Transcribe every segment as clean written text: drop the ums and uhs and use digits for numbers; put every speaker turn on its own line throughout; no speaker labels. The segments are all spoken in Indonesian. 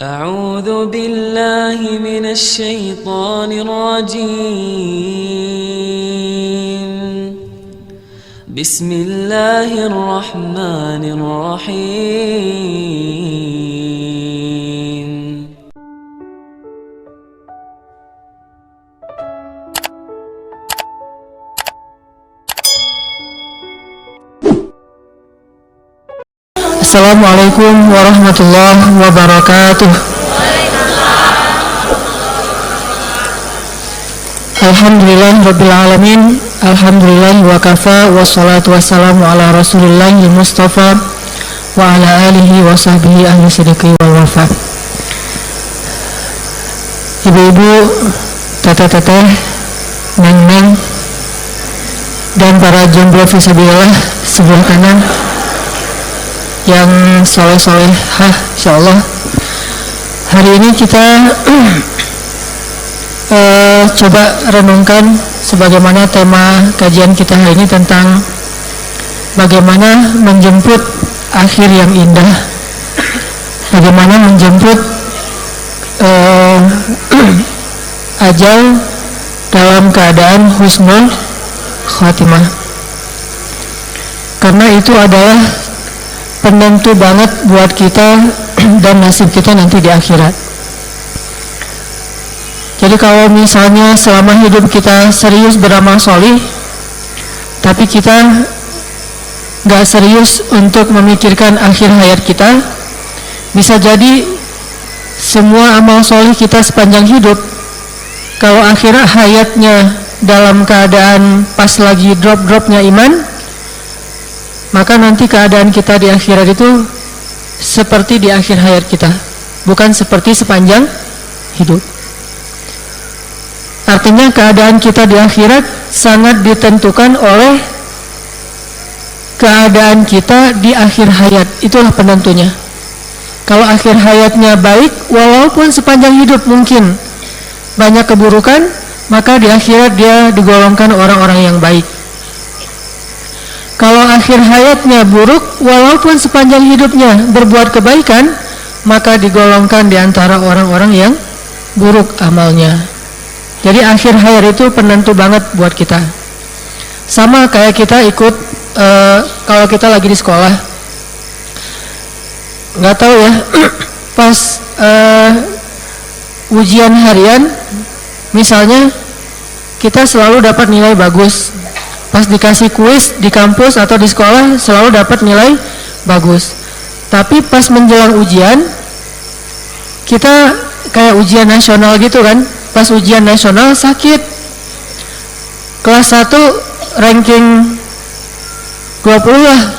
أعوذ بالله من الشيطان الرجيم بسم الله الرحمن الرحيم
Assalamualaikum warahmatullahi wabarakatuh. Alhamdulillah rabbil alamin. Alhamdulillah wa kafa. Wassalatu wassalamu ala rasulillahi mustafa wa ala alihi wa sahbihi ahli sidqi wal wafa. Ibu-ibu, teteh-teteh, neng-neng, dan para jomblo fisabilillah sebelah kanan yang soleh-solehah insyaallah. Hari ini kita coba renungkan sebagaimana tema kajian kita hari ini tentang bagaimana menjemput akhir yang indah, bagaimana menjemput ajal dalam keadaan husnul khatimah, karena itu adalah penentu banget buat kita dan nasib kita nanti di akhirat. Jadi kalau misalnya selama hidup kita serius beramal solih, tapi kita gak serius untuk memikirkan akhir hayat kita, bisa jadi semua amal solih kita sepanjang hidup, kalau akhir hayatnya dalam keadaan pas lagi drop-dropnya iman, maka nanti keadaan kita di akhirat itu seperti di akhir hayat kita, bukan seperti sepanjang hidup. Artinya keadaan kita di akhirat sangat ditentukan oleh keadaan kita di akhir hayat. Itulah penentunya. Kalau akhir hayatnya baik, walaupun sepanjang hidup mungkin banyak keburukan, maka di akhirat dia digolongkan orang-orang yang baik. Kalau akhir hayatnya buruk, walaupun sepanjang hidupnya berbuat kebaikan, maka digolongkan di antara orang-orang yang buruk amalnya. Jadi akhir hayat itu penentu banget buat kita. Sama kayak kita ikut kalau kita lagi di sekolah, nggak tahu ya, pas ujian harian, misalnya kita selalu dapat nilai bagus. Pas dikasih kuis di kampus atau di sekolah selalu dapat nilai bagus. Tapi pas menjelang ujian, kita kayak ujian nasional gitu kan. Pas ujian nasional sakit. Kelas 1 ranking 20 lah.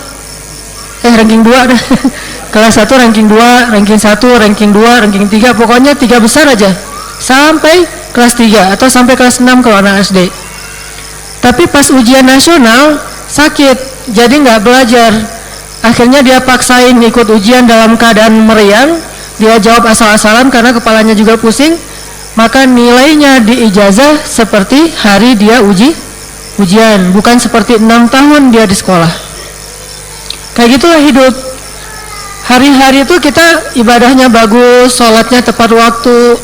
Ranking 2 dah. Kelas 1 ranking 2, ranking 1, ranking 2, ranking 3, pokoknya 3 besar aja. Sampai kelas 3 atau sampai kelas 6 kalau anak SD. Tapi pas ujian nasional sakit, jadi nggak belajar. Akhirnya dia paksain ikut ujian dalam keadaan meriang. Dia jawab asal-asalan karena kepalanya juga pusing. Maka nilainya di ijazah seperti hari dia ujian, bukan seperti 6 tahun dia di sekolah. Kayak gitulah hidup. Hari-hari itu kita ibadahnya bagus, sholatnya tepat waktu,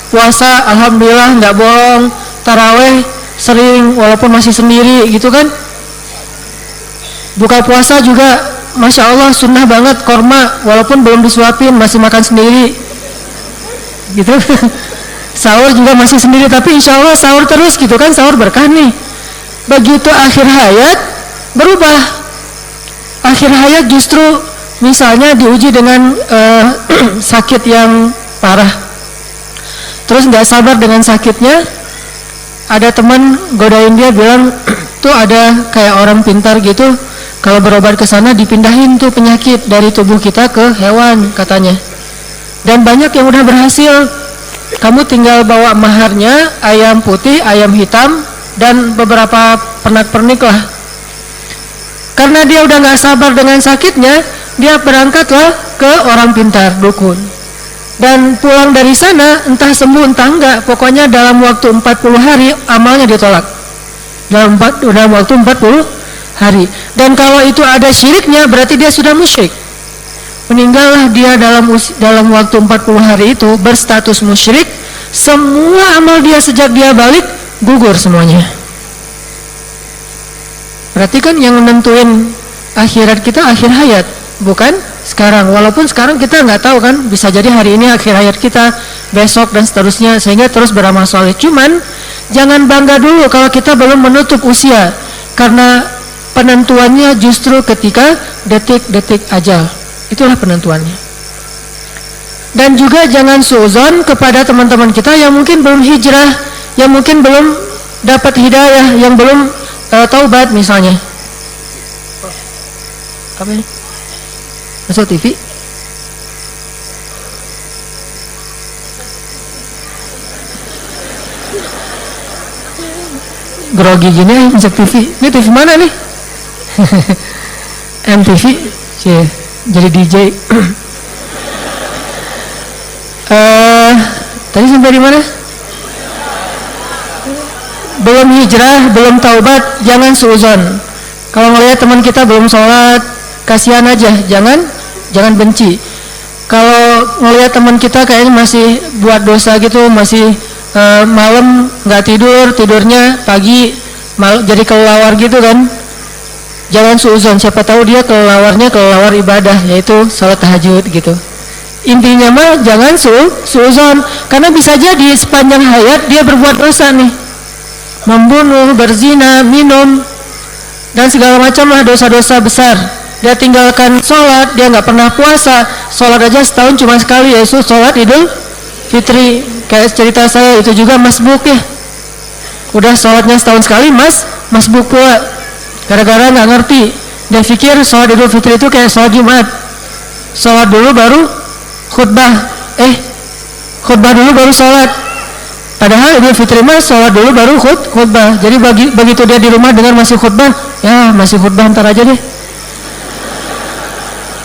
puasa alhamdulillah nggak bohong, taraweh sering walaupun masih sendiri gitu kan. Buka puasa juga masya Allah sunnah banget, korma walaupun belum disuapin masih makan sendiri gitu. Sahur juga masih sendiri tapi insya Allah sahur terus gitu kan, sahur berkah nih. Begitu akhir hayat berubah. Akhir hayat justru misalnya diuji dengan sakit yang parah, terus nggak sabar dengan sakitnya. Ada teman godain dia, bilang tuh ada kayak orang pintar gitu, kalau berobat ke sana dipindahin tuh penyakit dari tubuh kita ke hewan katanya. Dan banyak yang udah berhasil. Kamu tinggal bawa maharnya, ayam putih, ayam hitam, dan beberapa pernak-pernik lah. Karena dia udah nggak sabar dengan sakitnya, dia berangkatlah ke orang pintar, dukun. Dan pulang dari sana entah sembuh entah enggak, pokoknya dalam waktu 40 hari amalnya ditolak. Dalam waktu 40 hari. Dan kalau itu ada syiriknya berarti dia sudah musyrik. meninggallah dia dalam waktu 40 hari itu berstatus musyrik, semua amal dia sejak dia balik gugur semuanya. Berarti kan yang nentuin akhirat kita akhir hayat, bukan sekarang. Walaupun sekarang kita nggak tahu kan, bisa jadi hari ini akhir hayat kita, besok dan seterusnya, sehingga terus beramal soleh. Cuman jangan bangga dulu kalau kita belum menutup usia, karena penentuannya justru ketika detik-detik ajal. Itulah penentuannya. Dan juga jangan suuzon kepada teman-teman kita yang mungkin belum hijrah, yang mungkin belum dapat hidayah, yang belum taubat misalnya. Apa ini? Masuk TV? Grogi gini masuk TV. Ini TV mana nih? MTV. Jadi DJ. Tadi sampai di mana? Belum hijrah, belum taubat, jangan suuzon. Kalau ngelihat teman kita belum sholat, kasihan aja, jangan benci. Kalau ngelihat teman kita kayaknya masih buat dosa gitu, masih malam nggak tidurnya pagi jadi kelelawar gitu kan, jangan suuzon. Siapa tahu dia kelelawar ibadah, yaitu sholat tahajud gitu. Intinya mah jangan suuzon, karena bisa jadi sepanjang hayat dia berbuat dosa nih, membunuh, berzina, minum, dan segala macam lah dosa-dosa besar. Dia tinggalkan sholat, dia nggak pernah puasa, sholat aja setahun cuma sekali, yaitu sholat Idul Fitri. Kayak cerita saya itu juga masbuk ya, udah sholatnya setahun sekali masbuk pula, gara-gara nggak ngerti. Dia pikir sholat Idul Fitri itu kayak sholat Jumat, sholat dulu baru khutbah, khutbah dulu baru sholat. Padahal Idul Fitri mah sholat dulu baru khutbah. Jadi begitu dia di rumah dengar masih khutbah, ya masih khutbah, ntar aja deh.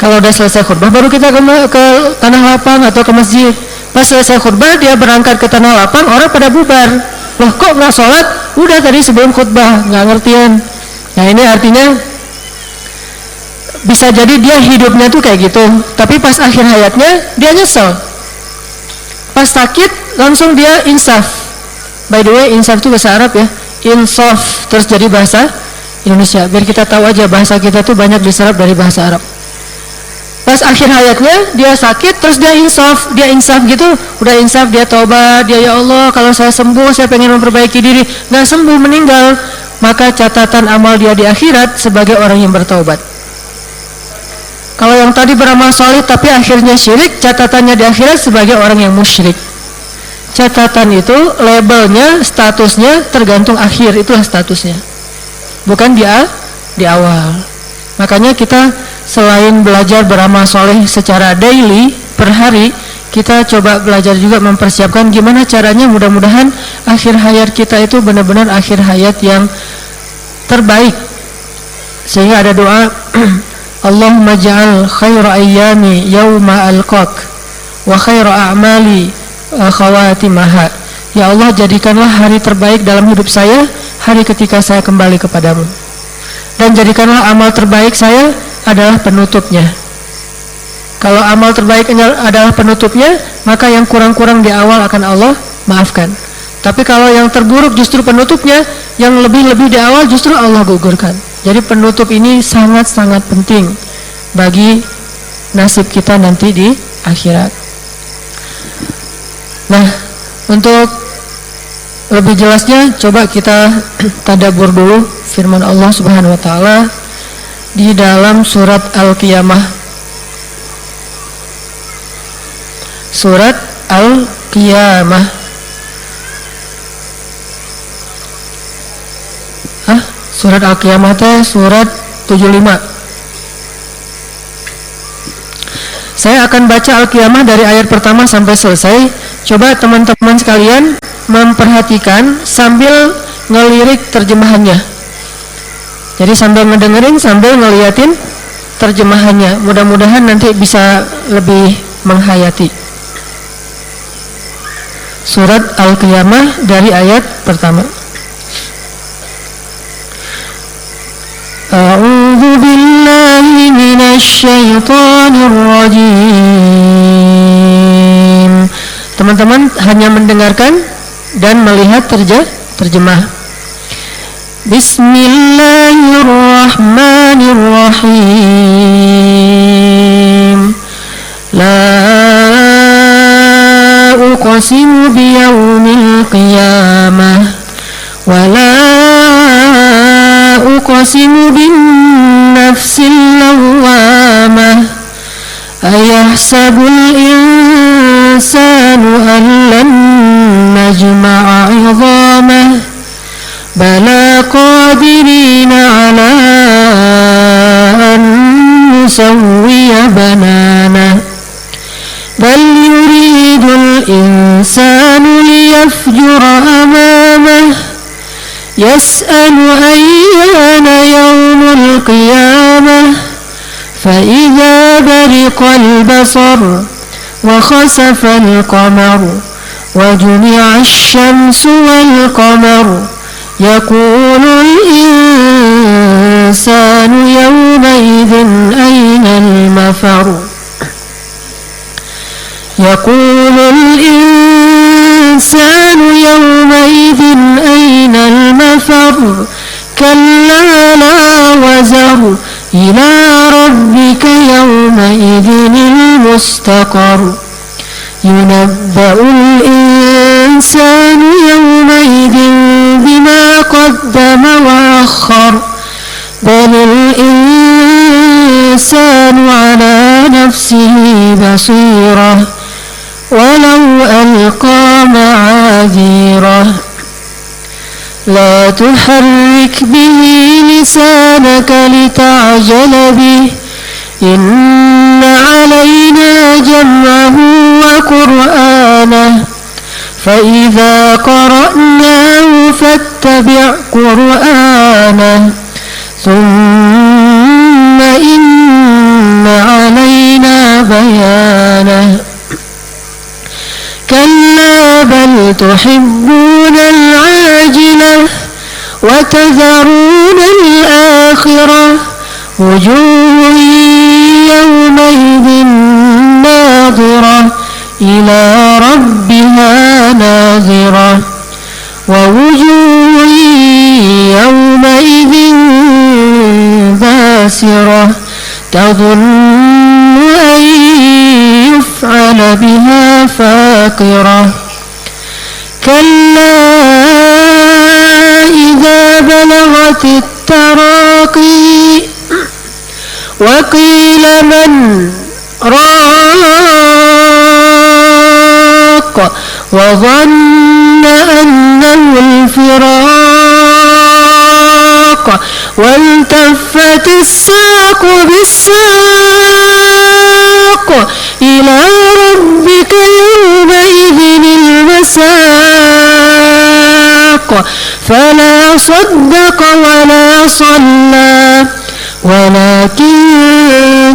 Kalau udah selesai khutbah baru kita ke tanah lapang atau ke masjid. Pas selesai khutbah dia berangkat ke tanah lapang, orang pada bubar. Loh kok nggak sholat? Udah tadi sebelum khutbah, nggak ngertian. Nah ini artinya bisa jadi dia hidupnya tuh kayak gitu, tapi pas akhir hayatnya dia nyesel. Pas sakit langsung dia insaf. By the way, insaf itu bahasa Arab ya, insaf terus jadi bahasa Indonesia. Biar kita tahu aja bahasa kita tuh banyak diserap dari bahasa Arab. Pas akhir hayatnya dia sakit terus dia insaf gitu, udah insaf, dia taubat, dia ya Allah kalau saya sembuh saya pengen memperbaiki diri, nggak sembuh meninggal, maka catatan amal dia di akhirat sebagai orang yang bertaubat. Kalau yang tadi beramal soleh tapi akhirnya syirik, catatannya di akhirat sebagai orang yang musyrik. Catatan itu labelnya, statusnya tergantung akhir, itulah statusnya, bukan di awal. Makanya kita selain belajar beramal soleh secara daily per hari, kita coba belajar juga mempersiapkan gimana caranya mudah-mudahan akhir hayat kita itu benar-benar akhir hayat yang terbaik. Sehingga ada doa Allahumma ja'al khaira ayyami yawma alqaq wa khaira a'mali khawatimaha. Ya Allah, jadikanlah hari terbaik dalam hidup saya hari ketika saya kembali kepadamu, dan jadikanlah amal terbaik saya adalah penutupnya. Kalau amal terbaik adalah penutupnya, maka yang kurang-kurang di awal akan Allah maafkan. Tapi kalau yang terburuk justru penutupnya, yang lebih-lebih di awal justru Allah gugurkan. Jadi penutup ini sangat-sangat penting bagi nasib kita nanti di akhirat. Nah, untuk lebih jelasnya coba kita tadabbur dulu firman Allah Subhanahu wa taala di dalam surat Al-Qiyamah. Surat Al-Qiyamah. Surat Al-Qiyamah itu surat 75. Saya akan baca Al-Qiyamah dari ayat pertama sampai selesai. Coba teman-teman sekalian memperhatikan sambil ngelirik terjemahannya. Jadi sambil ngedengerin, sambil ngeliatin terjemahannya. Mudah-mudahan nanti bisa lebih menghayati. Surat Al-Qiyamah dari ayat pertama. A'udzu billahi minasy minasyaitonir rajim. Teman-teman hanya mendengarkan dan melihat terjemah. Bismillahirrahmanirrahim. La uqsimu biyaumil qiyamah wa la uqsimu bin nafsil lawwamah ayahsabul insanu an lan najma'a 'idhamah bala qadirina 'ala an nusawwiya bananah bal yuridul insanu liyafjura amamah yas'alu ayyana yawmul qiyamah فإذا برق البصر وخسف القمر وجمع الشمس والقمر يقول الإنسان يومئذ أين المفر يقول الإنسان يومئذ أين المفر كلا لا وزر إلى ربك يومئذ المستقر ينبأ الإنسان يومئذ بما قدم وأخر بل الإنسان على نفسه بصيرة ولو ألقى معاذيره لا تحرك به لسانك لتعجل به إن علينا جمعه وقرآنه فإذا قرأناه فاتبع قرآنه ثم إن علينا بيانه كلا بل تحبون العاجلة وتذرون الآخرة وجوه يومئذ ناظرة إلى ربها ناظرة ووجوه يومئذ باسرة تظن أن يفعل بها فاقرة كلا إذا بلغت التراقي وقيل من راق وظن أنه الفراق والتفت الساق بالساق إلى ربك يومئذ المساق فلا صدق ولا صلى ولكن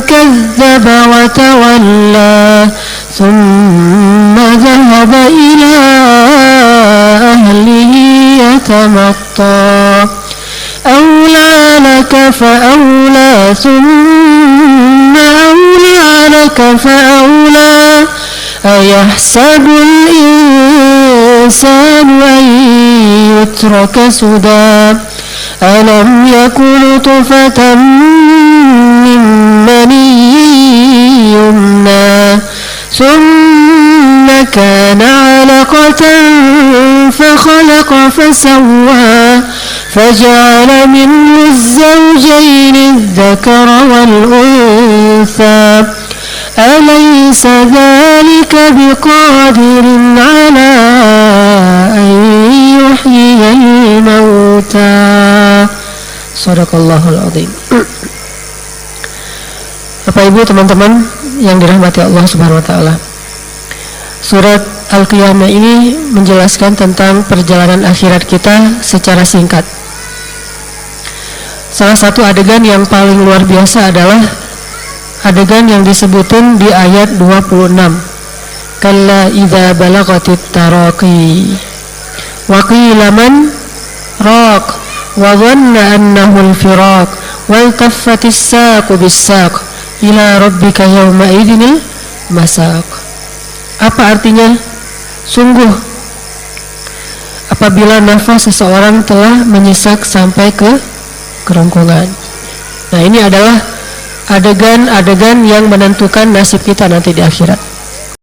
كذب وتولى ثم ذهب إلى أهله يتمطى أولى لك فأولى ثم أولى لك فأولى أيحسب الإنسان أن يترك سدى ألم يكن طفة من مني يمنى ثم كان علقة فخلق فسوى فجعل منه الزوجين الذكر والأنثى أليس ذلك بقادر على أن يحيي الموتى Sadaqallahul Azim. Bapak Ibu teman-teman yang dirahmati Allah Subhanahu wa taala. Surat Al-Qiyamah ini menjelaskan tentang perjalanan akhirat kita secara singkat. Salah satu adegan yang paling luar biasa adalah adegan yang disebutin di ayat 26. Kalla idza balagatit taraqi wa qila man raq wa dhanna annahu al-firaq wal taffatis saqu bis-saq ila rabbika yawma idinil masaq. Apa artinya? Sungguh apabila nafas seseorang telah menyesak sampai ke kerongkongan. Nah, ini adalah adegan-adegan yang menentukan nasib kita nanti di akhirat.